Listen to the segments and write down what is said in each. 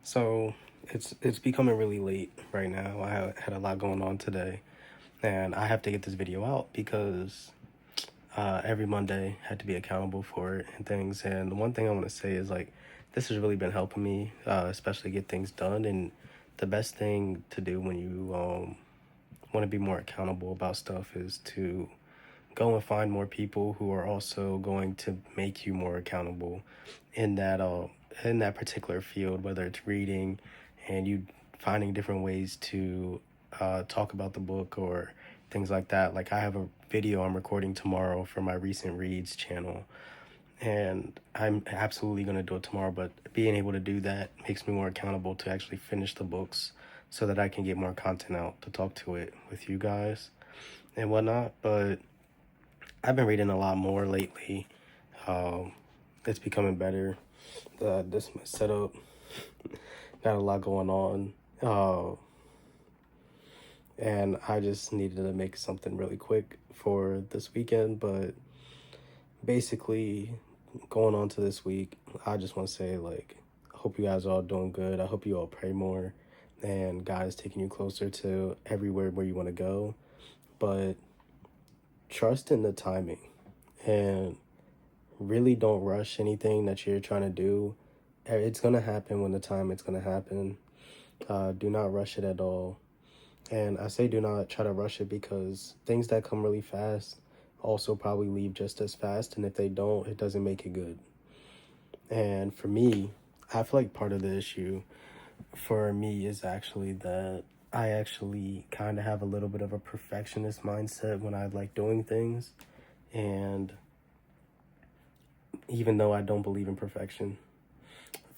So it's becoming really late right now. I had a lot going on today, and I have to get this video out because every Monday I had to be accountable for it and things. And the one thing I want to say is like this has really been helping me, especially get things done. And the best thing to do when you want to be more accountable about stuff is to go and find more people who are also going to make you more accountable in that particular field, whether it's reading and you finding different ways to talk about the book or things like that. Like I have a video I'm recording tomorrow for my recent reads channel, and I'm absolutely going to do it tomorrow. But being able to do that makes me more accountable to actually finish the books so that I can get more content out to talk to it with you guys and whatnot. But I've been reading a lot more lately. Um, it's becoming better. This my setup. Got a lot going on. And I just needed to make something really quick for this weekend. But basically, going on to this week, I just want to say, like, I hope you guys are all doing good. I hope you all pray more. And God is taking you closer to everywhere where you want to go. But trust in the timing. And really don't rush anything that you're trying to do. It's going to happen when the time it's going to happen. Do not rush it at all. And I say do not try to rush it because things that come really fast also probably leave just as fast. And if they don't, it doesn't make it good. And for me, I feel like part of the issue for me is actually that I actually kind of have a little bit of a perfectionist mindset when I like doing things. And even though I don't believe in perfection,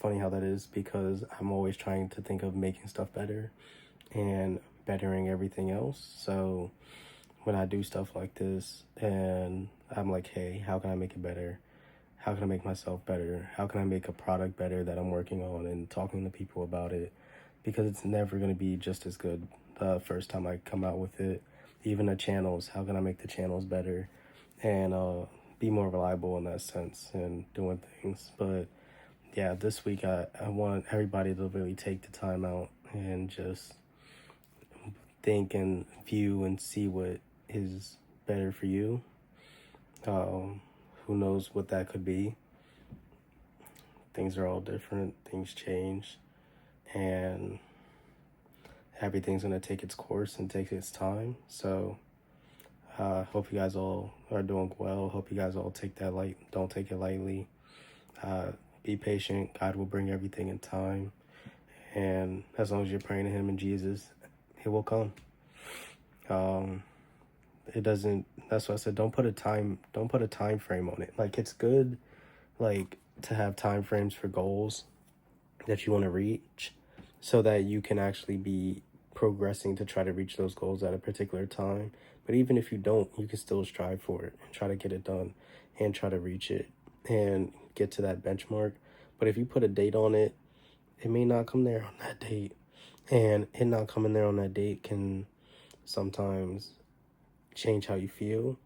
funny how that is because I'm always trying to think of making stuff better and bettering everything else. So when I do stuff like this and I'm like, hey, how can I make it better? How can I make myself better? How can I make a product better that I'm working on and talking to people about it? Because it's never going to be just as good the first time I come out with it. Even the channels, how can I make the channels better and be more reliable in that sense and doing things. But yeah, this week I want everybody to really take the time out and just think and view and see what is better for you. Who knows what that could be? Things are all different, things change, and everything's going to take its course and take its time. So hope you guys all are doing well. Hope you guys all don't take it lightly. Be patient. God will bring everything in time. And as long as you're praying to him and Jesus, it will come. It doesn't, that's why I said, don't put a time frame on it. Like, it's good, like, to have time frames for goals that you want to reach so that you can actually be progressing to try to reach those goals at a particular time. But even if you don't, you can still strive for it and try to get it done and try to reach it and get to that benchmark. But if you put a date on it, it may not come there on that date. And it not coming there on that date can sometimes change how you feel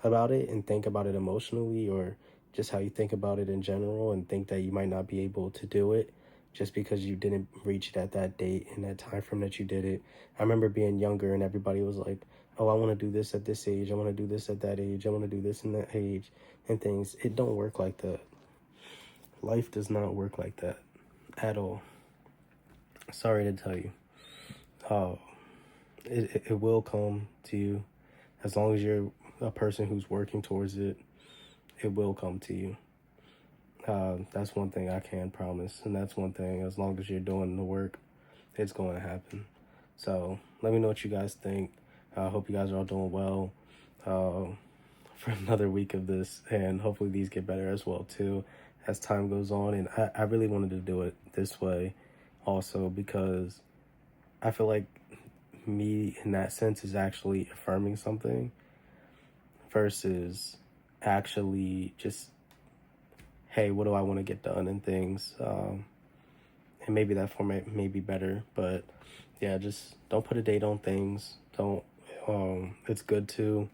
about it and think about it emotionally, or just how you think about it in general, and think that you might not be able to do it just because you didn't reach it at that date and that time frame that you did it. I remember being younger and everybody was like, oh, I want to do this at this age, I want to do this at that age, I want to do this in that age, and things. It don't work like that. Life does not work like that at all. Sorry to tell you. It will come to you. As long as you're a person who's working towards it, it will come to you. That's one thing I can promise. And that's one thing, as long as you're doing the work, it's going to happen. So let me know what you guys think. I hope you guys are all doing well for another week of this. And hopefully these get better as well, too, as time goes on. And I really wanted to do it this way also because I feel like me in that sense is actually affirming something versus actually just, hey, what do I want to get done and things. And maybe that format may be better, but yeah, just don't put a date on things. Don't, it's good to,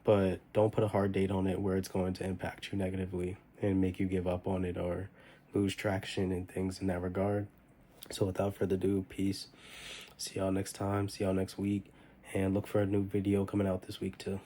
but don't put a hard date on it where it's going to impact you negatively and make you give up on it or lose traction and things in that regard. So without further ado, peace. See y'all next time. See y'all next week. And look for a new video coming out this week too.